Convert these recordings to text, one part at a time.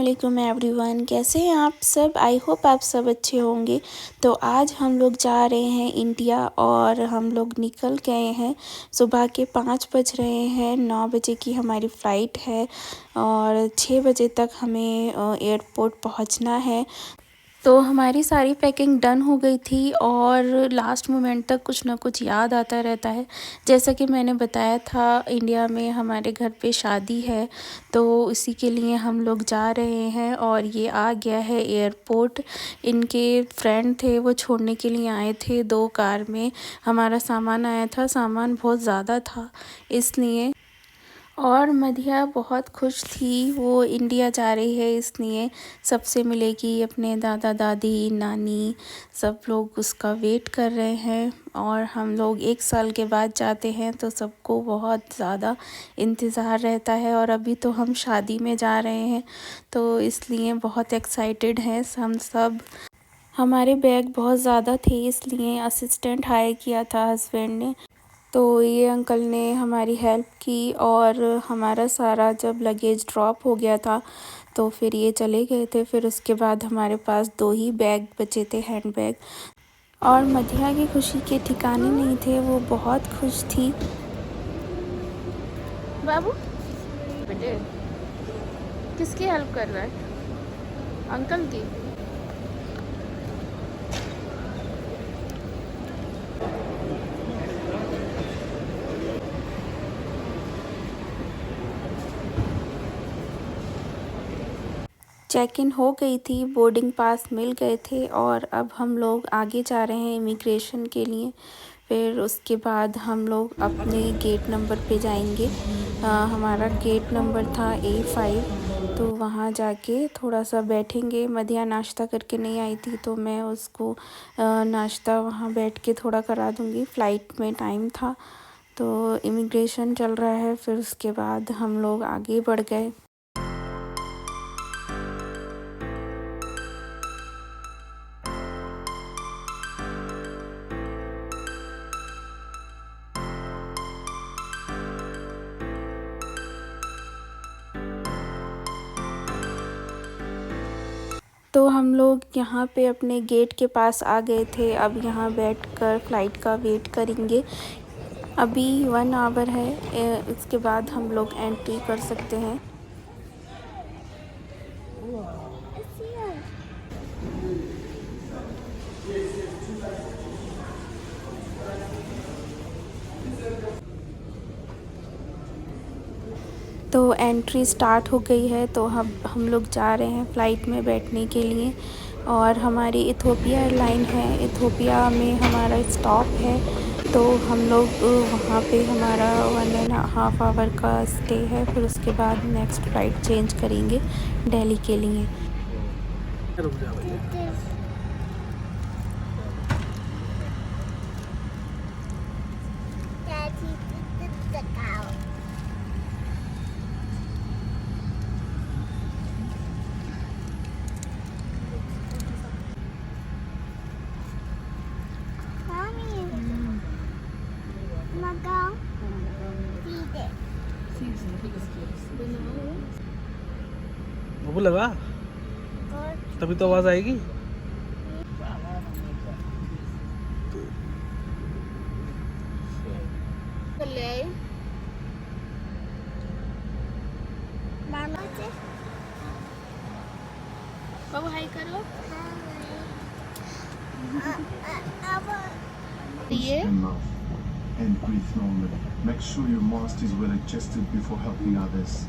वालेकुम एवरीवन, कैसे हैं आप सब। आई होप आप सब अच्छे होंगे। तो आज हम लोग जा रहे हैं इंडिया और हम लोग निकल गए हैं। सुबह के 5 बज रहे हैं, 9 बजे की हमारी फ़्लाइट है और 6 बजे तक हमें एयरपोर्ट पहुंचना है। तो हमारी सारी पैकिंग डन हो गई थी और लास्ट मोमेंट तक कुछ ना कुछ याद आता रहता है। जैसा कि मैंने बताया था, इंडिया में हमारे घर पे शादी है, तो इसी के लिए हम लोग जा रहे हैं और ये आ गया है एयरपोर्ट। इनके फ्रेंड थे, वो छोड़ने के लिए आए थे 2 कार में। हमारा सामान आया था, सामान बहुत ज़्यादा था इसलिए। और मधिया बहुत खुश थी, वो इंडिया जा रही है इसलिए सबसे मिलेगी, अपने दादा दादी नानी सब लोग उसका वेट कर रहे हैं। और हम लोग 1 साल के बाद जाते हैं तो सबको बहुत ज़्यादा इंतज़ार रहता है। और अभी तो हम शादी में जा रहे हैं तो इसलिए बहुत एक्साइटेड हैं हम सब। हमारे बैग बहुत ज़्यादा थे इसलिए असिस्टेंट हायर किया था हस्बैंड ने, तो ये अंकल ने हमारी हेल्प की। और हमारा सारा जब लगेज ड्रॉप हो गया था तो फिर ये चले गए थे। फिर उसके बाद हमारे पास 2 ही बैग बचे थे, हैंड बैग। और मधिया की खुशी के ठिकाने नहीं थे, वो बहुत खुश थी। बाबू बेटे किसकी हेल्प कर रहा है? अंकल की। चेक इन हो गई थी, बोर्डिंग पास मिल गए थे और अब हम लोग आगे जा रहे हैं इमिग्रेशन के लिए। फिर उसके बाद हम लोग अपने गेट नंबर पे जाएंगे। हमारा गेट नंबर था A5, तो वहाँ जाके थोड़ा सा बैठेंगे। मधिया नाश्ता करके नहीं आई थी तो मैं उसको नाश्ता वहाँ बैठ के थोड़ा करा दूँगी। फ़्लाइट में टाइम था तो इमिग्रेशन चल रहा है। फिर उसके बाद हम लोग आगे बढ़ गए। तो हम लोग यहाँ पे अपने गेट के पास आ गए थे। अब यहाँ बैठकर फ़्लाइट का वेट करेंगे। अभी 1 आवर है, इसके बाद हम लोग एंट्री कर सकते हैं। तो एंट्री स्टार्ट हो गई है, तो हम लोग जा रहे हैं फ़्लाइट में बैठने के लिए। और हमारी इथियोपिया एयरलाइन है, इथियोपिया में हमारा स्टॉप है, तो हम लोग वहाँ पे हमारा 1.5 आवर का स्टे है। फिर उसके बाद नेक्स्ट फ़्लाइट चेंज करेंगे दिल्ली के लिए। भूख लगा तभी तो आवाज आएगी। बाबू हाय करो। ये and breathe normally. Make sure your mask is well adjusted before helping others.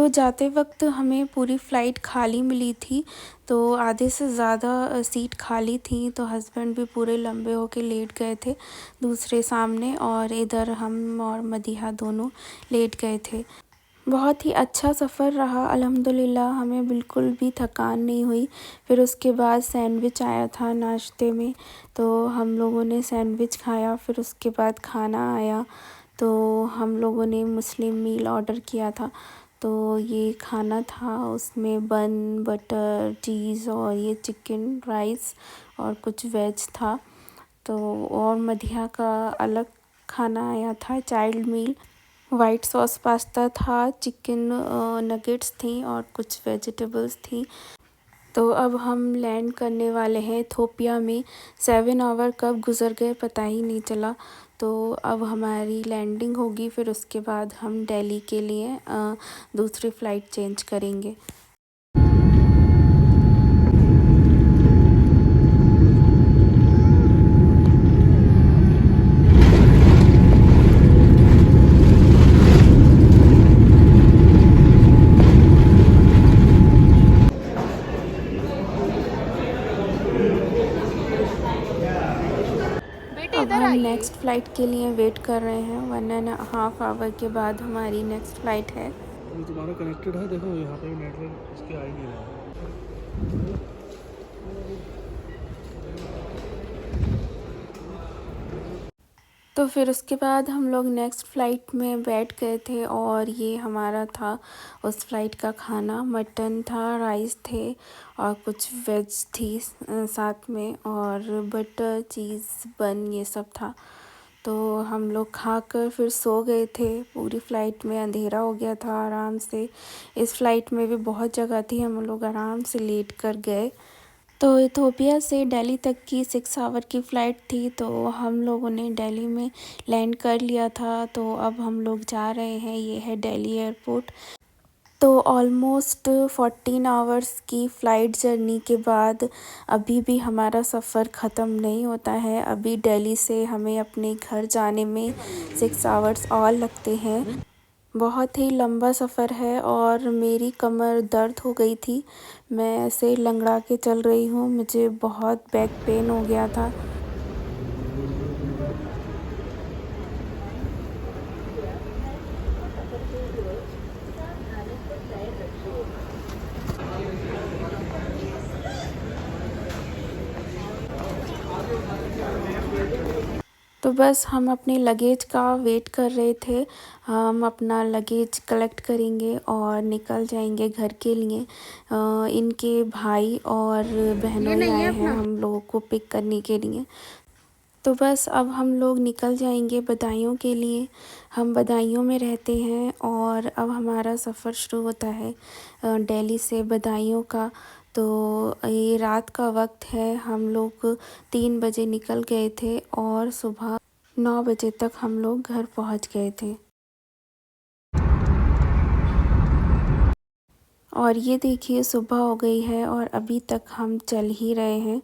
तो जाते वक्त हमें पूरी फ़्लाइट खाली मिली थी, तो आधे से ज़्यादा सीट खाली थी, तो हस्बैंड भी पूरे लंबे होके लेट गए थे दूसरे सामने, और इधर हम और मदीहा दोनों लेट गए थे। बहुत ही अच्छा सफ़र रहा अल्हम्दुलिल्लाह, हमें बिल्कुल भी थकान नहीं हुई। फिर उसके बाद सैंडविच आया था नाश्ते में, तो हम लोगों ने सैंडविच खाया। फिर उसके बाद खाना आया, तो हम लोगों ने मुस्लिम मील ऑर्डर किया था। तो ये खाना था, उसमें बन, बटर, चीज़ और ये चिकन, राइस और कुछ वेज था। तो और मदीहा का अलग खाना आया था, चाइल्ड मील। वाइट सॉस पास्ता था, चिकन नगेट्स थी और कुछ वेजिटेबल्स थी। तो अब हम लैंड करने वाले हैं इथियोपिया में। 7 आवर कब गुज़र गए पता ही नहीं चला। तो अब हमारी लैंडिंग होगी, फिर उसके बाद हम दिल्ली के लिए दूसरी फ़्लाइट चेंज करेंगे। अब हम नेक्स्ट फ़्लाइट के लिए वेट कर रहे हैं। 1.5 आवर के बाद हमारी नेक्स्ट फ़्लाइट है। ये तुम्हारा कनेक्टेड है, देखो यहाँ पे नेटवर्क इसके आ ही नहीं रहा है। तो फिर उसके बाद हम लोग नेक्स्ट फ़्लाइट में बैठ गए थे, और ये हमारा था उस फ़्लाइट का खाना। मटन था, राइस थे और कुछ वेज थी साथ में, और बटर, चीज़, बन, ये सब था। तो हम लोग खाकर फिर सो गए थे। पूरी फ़्लाइट में अंधेरा हो गया था आराम से। इस फ़्लाइट में भी बहुत जगह थी, हम लोग आराम से लेट कर गए। तो इथियोपिया से दिल्ली तक की 6 आवर की फ़्लाइट थी, तो हम लोगों ने दिल्ली में लैंड कर लिया था। तो अब हम लोग जा रहे हैं, ये है दिल्ली एयरपोर्ट। तो ऑलमोस्ट 14 आवर्स की फ़्लाइट जर्नी के बाद अभी भी हमारा सफ़र ख़त्म नहीं होता है। अभी दिल्ली से हमें अपने घर जाने में 6 आवर्स और लगते हैं। बहुत ही लंबा सफ़र है और मेरी कमर दर्द हो गई थी। मैं ऐसे लंगड़ा के चल रही हूँ, मुझे बहुत बैक पेन हो गया था। तो बस हम अपने लगेज का वेट कर रहे थे। हम अपना लगेज कलेक्ट करेंगे और निकल जाएंगे घर के लिए। इनके भाई और बहनों आए हैं हम लोगों को पिक करने के लिए। तो बस अब हम लोग निकल जाएंगे बदायूं के लिए। हम बदायूं में रहते हैं और अब हमारा सफ़र शुरू होता है दिल्ली से बदायूं का। तो ये रात का वक्त है, हम लोग 3 बजे निकल गए थे और सुबह 9 बजे तक हम लोग घर पहुंच गए थे। और ये देखिए सुबह हो गई है और अभी तक हम चल ही रहे हैं।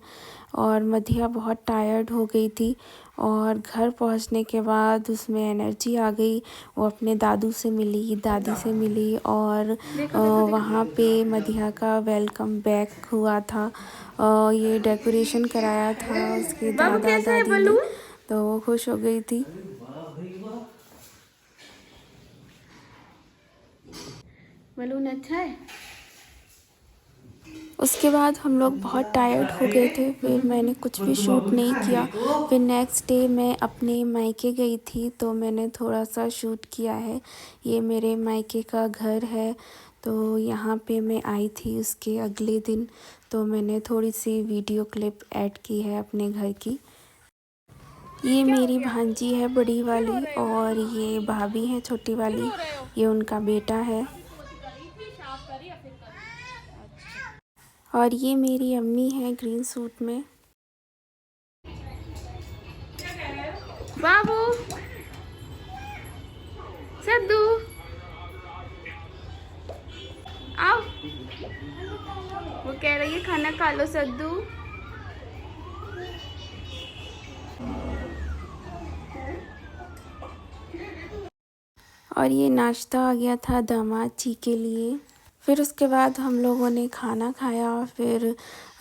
और मदीहा बहुत टायर्ड हो गई थी और घर पहुंचने के बाद उसमें एनर्जी आ गई। वो अपने दादू से मिली, दादी से मिली, और वहाँ पे मदीहा का वेलकम बैक हुआ था। ये डेकोरेशन कराया था उसके दादा दादी ने, तो वो खुश हो गई थी। बलून अच्छा है। उसके बाद हम लोग बहुत टायर्ड हो गए थे, फिर मैंने कुछ भी शूट नहीं किया। फिर नेक्स्ट डे मैं अपने मायके गई थी, तो मैंने थोड़ा सा शूट किया है। ये मेरे मायके का घर है, तो यहाँ पे मैं आई थी उसके अगले दिन, तो मैंने थोड़ी सी वीडियो क्लिप ऐड की है अपने घर की। ये मेरी भांजी है बड़ी वाली, और ये भाभी है छोटी वाली, ये उनका बेटा है। और ये मेरी अम्मी है ग्रीन सूट में। बाबू, सद्दू, आओ। वो कह रही है खाना खा लो सद्दू। और ये नाश्ता आ गया था दामाद जी के लिए। फिर उसके बाद हम लोगों ने खाना खाया। फिर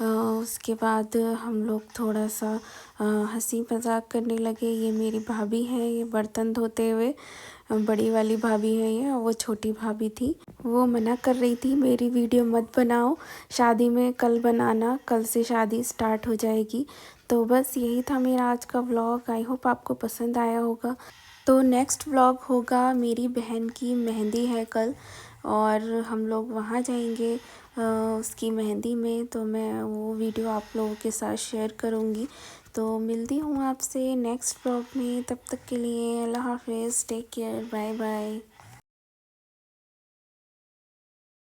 उसके बाद हम लोग थोड़ा सा हंसी मजाक करने लगे। ये मेरी भाभी है, ये बर्तन धोते हुए, बड़ी वाली भाभी है ये, और वो छोटी भाभी थी। वो मना कर रही थी मेरी वीडियो मत बनाओ, शादी में कल बनाना, कल से शादी स्टार्ट हो जाएगी। तो बस यही था मेरा आज का व्लॉग। आई होप आपको पसंद आया होगा। तो नेक्स्ट व्लॉग होगा, मेरी बहन की मेहंदी है कल और हम लोग वहाँ जाएंगे उसकी मेहंदी में। तो मैं वो वीडियो आप लोगों के साथ शेयर करूँगी। तो मिलती हूँ आपसे नेक्स्ट व्लॉग में। तब तक के लिए अल्लाह हाफिज़, टेक केयर, बाय बाय।